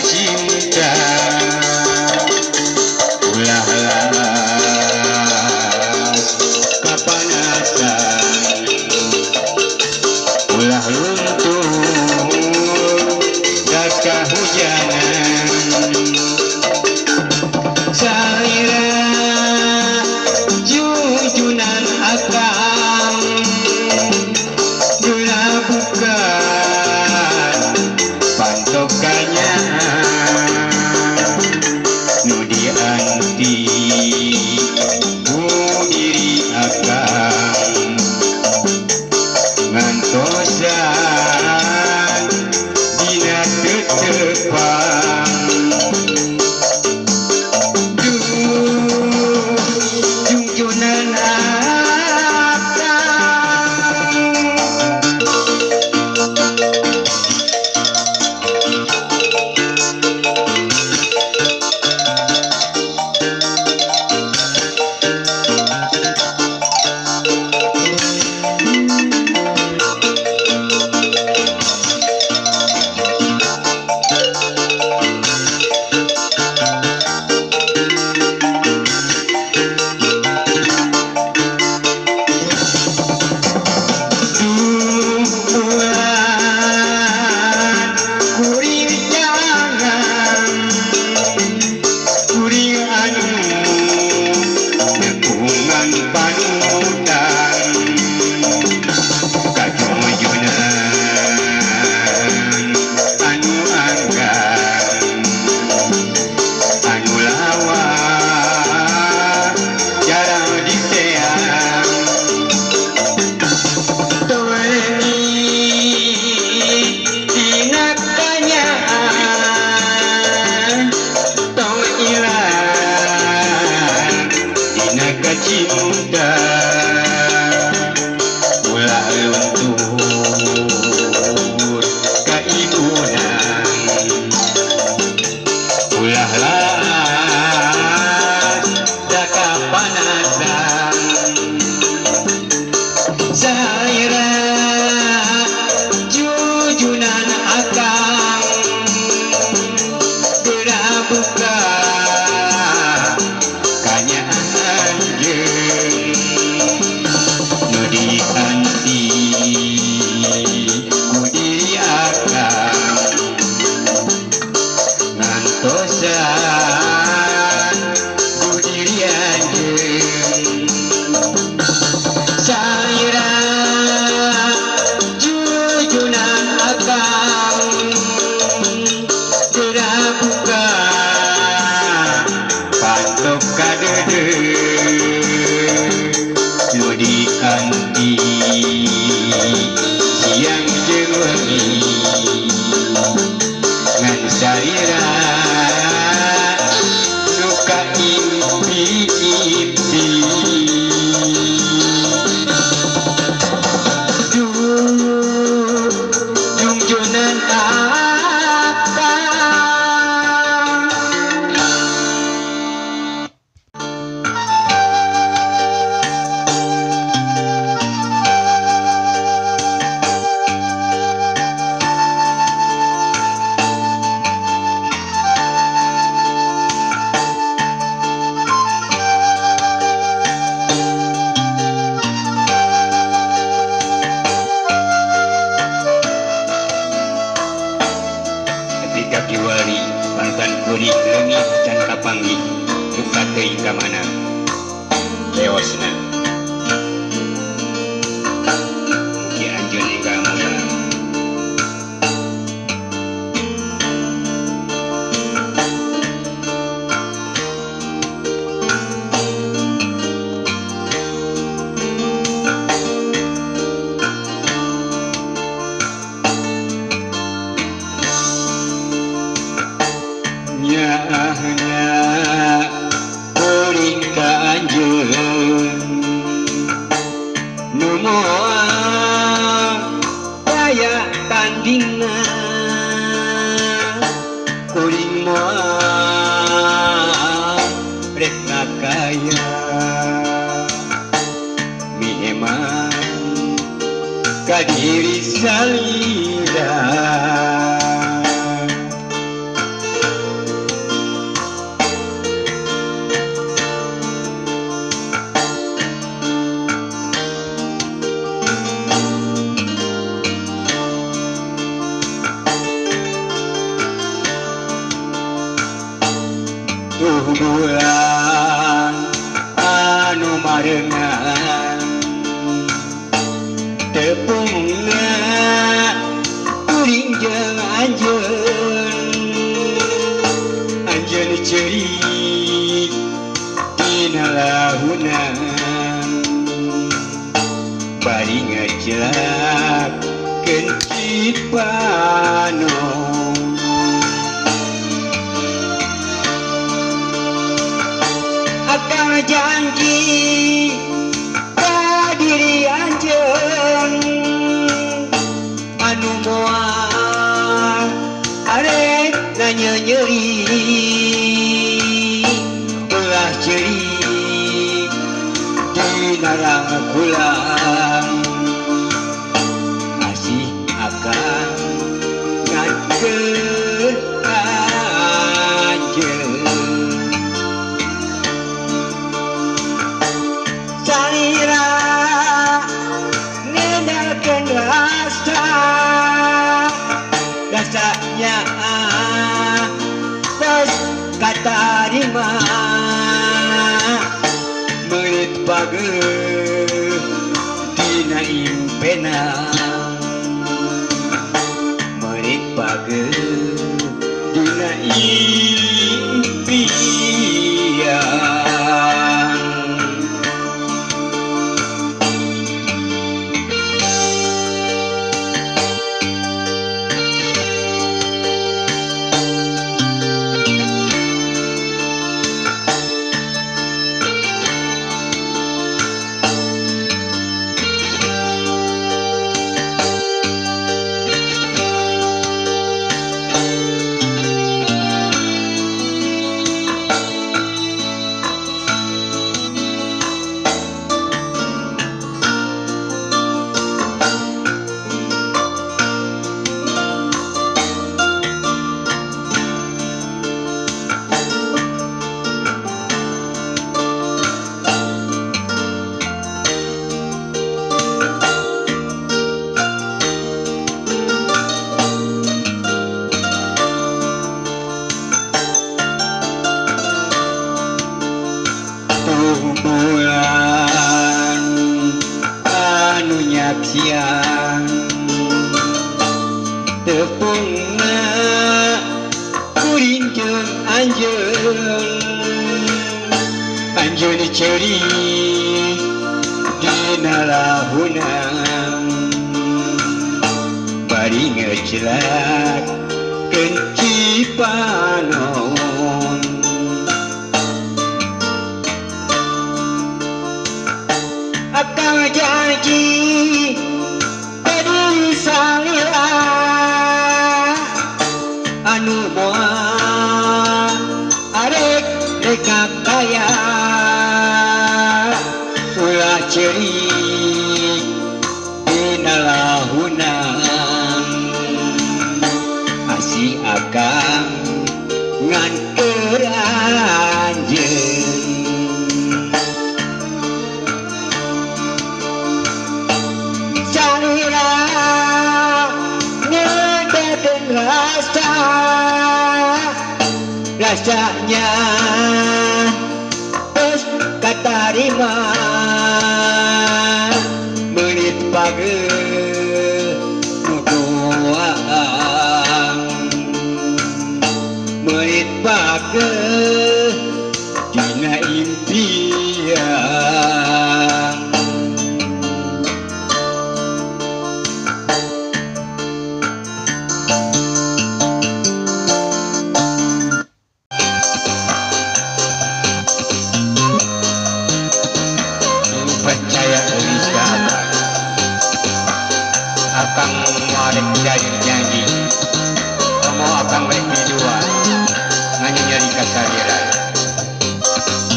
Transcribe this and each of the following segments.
Cinta ulah kapanasan ulah luntur dan kahujanan salira jujunan akang gula bukan pantokannya nu dianti diri akang ngantosan dina tetepan Kiwali Pantan kuring leungit can kapanggih duka teuing ka mana leosna mugi anjeun enggal mula nyaahna kuring ka anjeun nu moal daya tandingna kuring moal rek ngakaya miheman ka diri salira bulan anu marengan tepungna kuring jeung anjeun ceurik dina lahunan bari ngajelak kencit panon akang janji ka diri anjeun anu moal arek nanyeuri ulah ceurik dina rangkulan asih akang ngadkeun anjeun salira ngendalkeun rasanya tos katarima meureut pageuh dina impena meureut pageuh dina impian bulan anu nyaksian tepungna kuring jeung anjeun ceurik dina lahunan bari ngajelak kencit panon akang janji diri salira anu moal arek rek kaya ulah ceurik dina lahunan asih akang ngan keur anjeun salira ngedegen rasa rasanya terus katarima menit pagi nuduang menit pagi dina impian percaya bisa akan marek jadi janji kamu akan mereka dua hanya nyari kasariran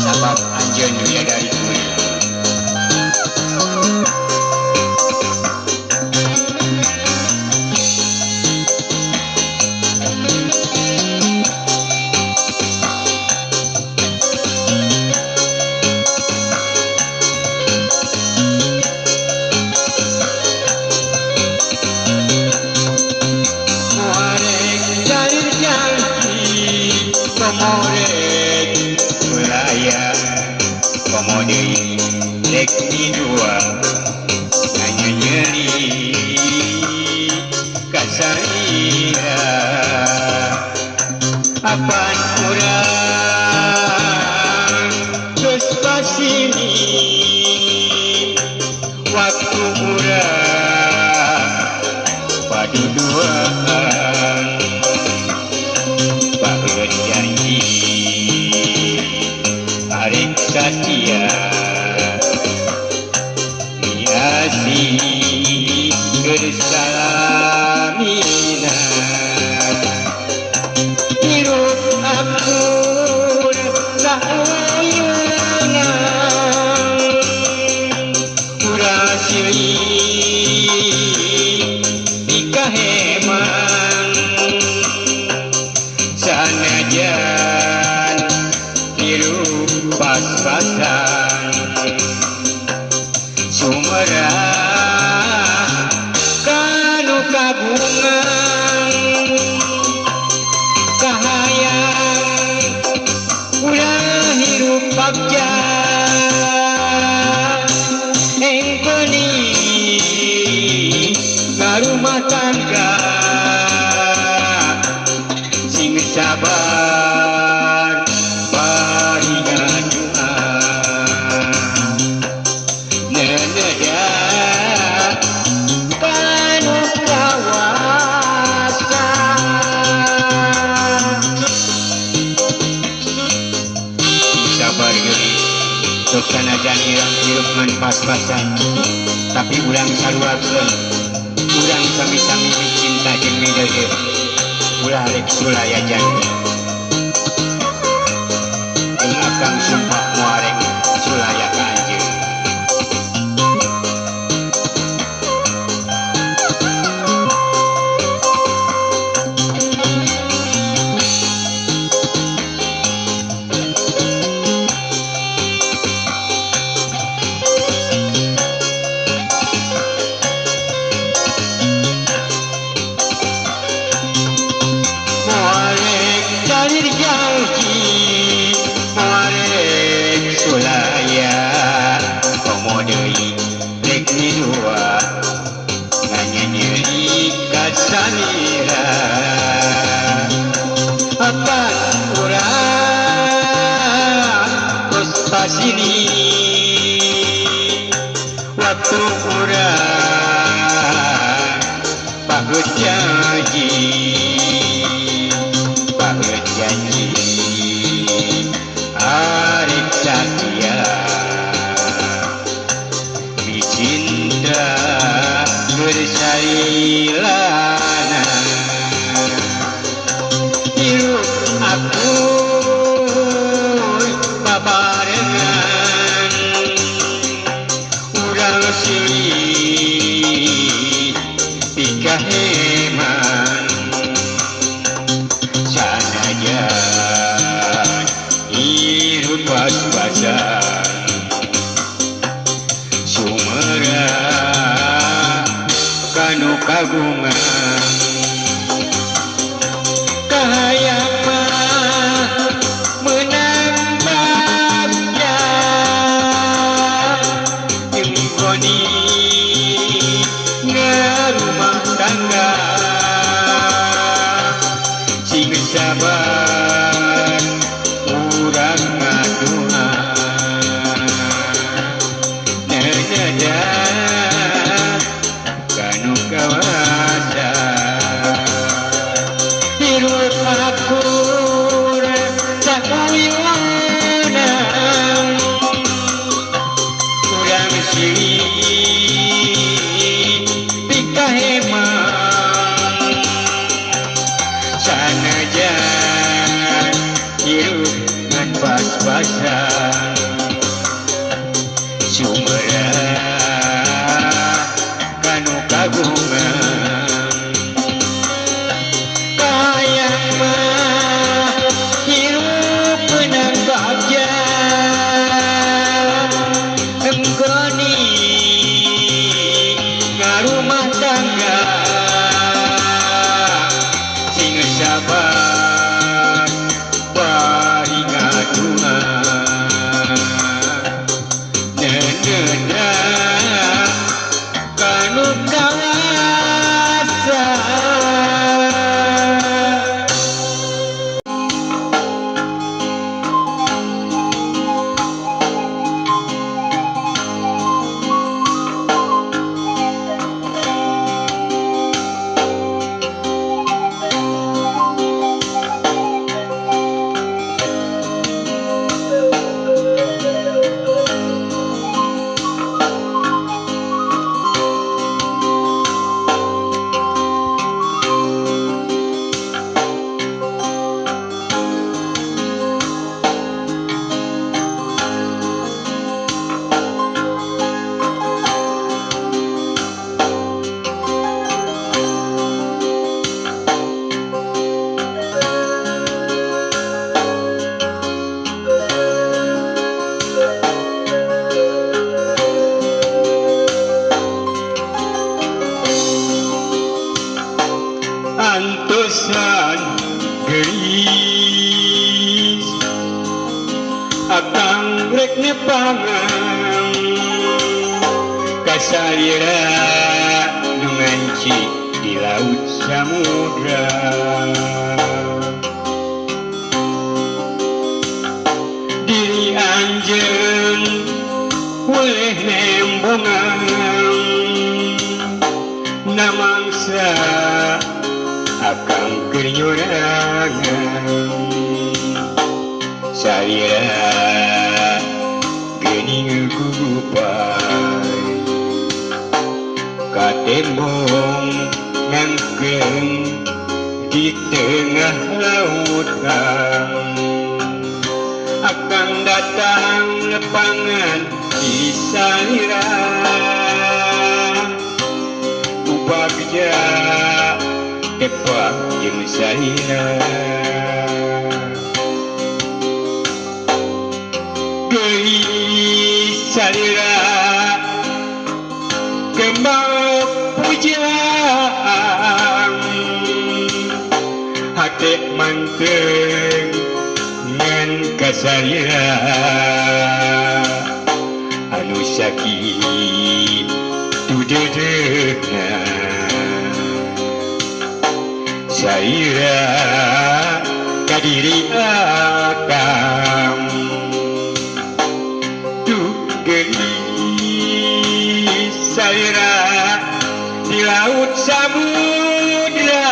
sabab anjeun ya dari kuri komodek wilayah komodek dek di dua hanya nyeri kasarira apaan orang terus pasini waktu orang paduduan janji arek satia miasi kersalamina hirup akur sauyungan urasili dikaheman sanajan hirup pas-pasan sumerah kanu kagungan kahayang ulah hirup bagja engkoni ngarumah tangga sing sabar paringan doa neneda kanu kawasan sabar geuning tos sanajan irang hirup ngan pas-pasan tapi urang saruakeun urang sami-sami cinta jeung mideuh ulah rek sulaya janji jeung akang sumpah muarek sulaya ka anjeun sulaya komodei rek dua nganya nyeri kasanira apa urang kos pasini waktu urang pageut janji arek satia bicinta bersailana hirup aku babarengan urang silih pikaheman sanajan hirup pas-pasan sumerah kanu kagungan sabar urang ngadoa neneda kanu kawasa hirup akur sakuyuna urang silih pikahemang sanajan hirup ngan pas-pasan sumera kanu kagungan kayang mah hirup menang bagja enggoni ngarumah tangga sing sabar bari ngadua nenena kanu kawasa antosan geris akang rek nepangan kasalira nu nganci di laut samudra diri anjeun boleh nembongan namangsa akang kenyurangan salira geuning gugupai katembong ngangkeun di tengah lautan akan datang nepangan di salira ubagja tepak jeung salira geulis salira kembang pujang hate manteng ngan kasalira anu sakit tu dedehna salira kadiri akang tu geulis salira di laut samudra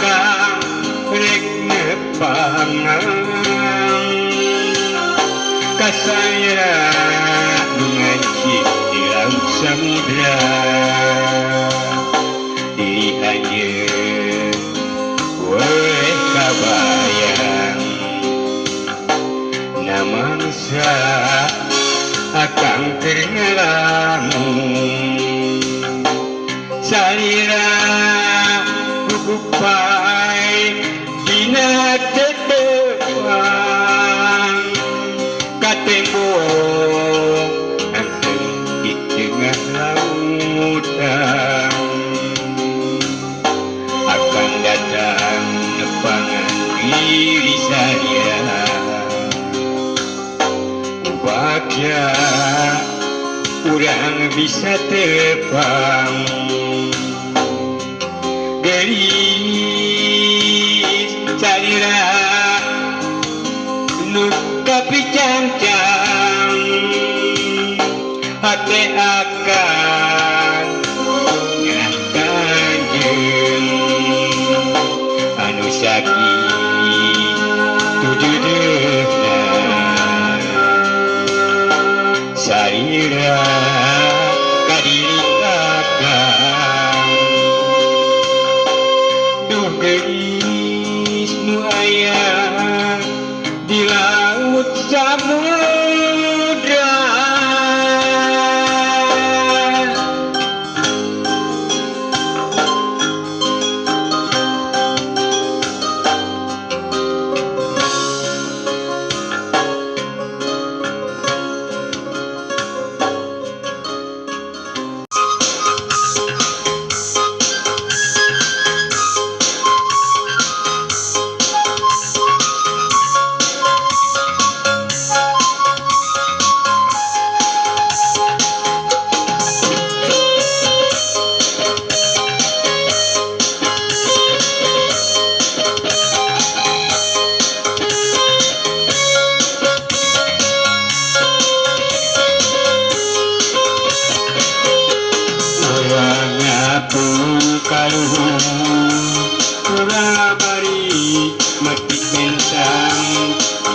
akang rek nepangang kasaya mengaji di laut samudra diri hanya boleh kabayang namangsa akang terngalamun salira kukupai dina tetepang katembok anteng di tengah lautan akan datang nepangan diri saya bahagia urang bisa terbang gelis salira nu kapicangcang hati akan nyerahkan jeung anu sakit tujudeuna salira kadiri akang duh gelis nu aya di laut samudra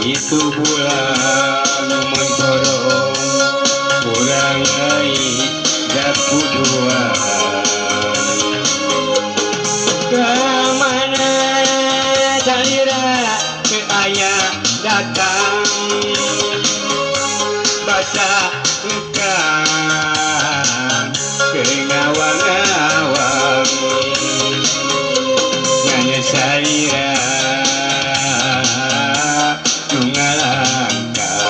itu bulan mencorong kurang baik daku dua kemana salira ke ayah datang baca engkang ke ngawang-ngawang nyanyi salira ngalangkah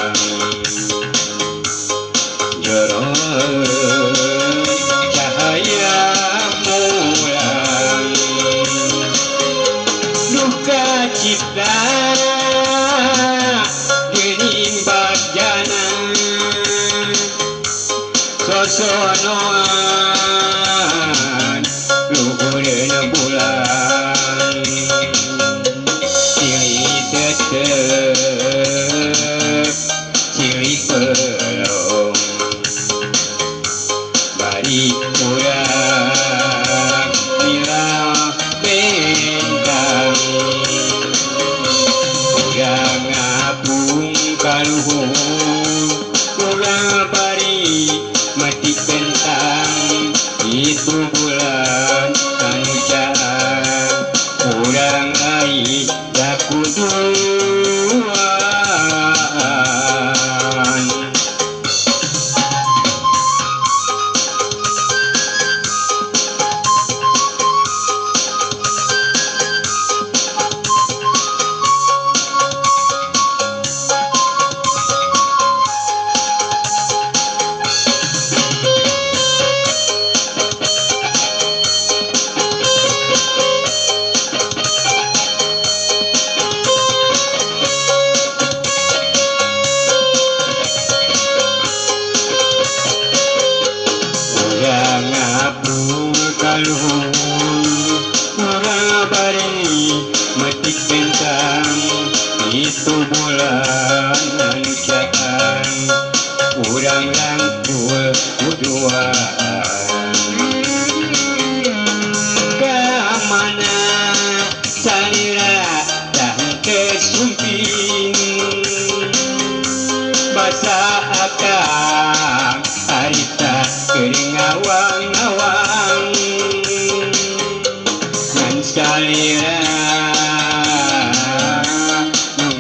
salira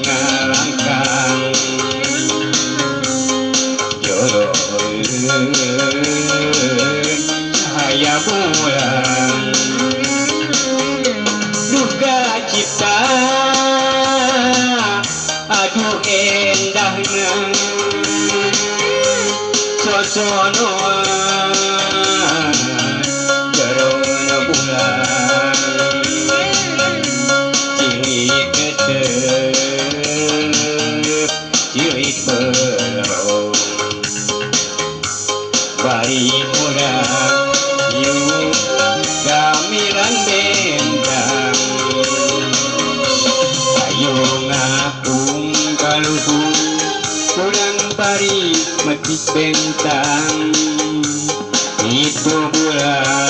ngalangkang joroeun cahaya bulan duga cipta aduh endahna sosono jerona bulan cilik ketep cilik berong bari urang yuk gamilan bendang ayo ngapung kaluhur kurang pari metik bentang itu bulan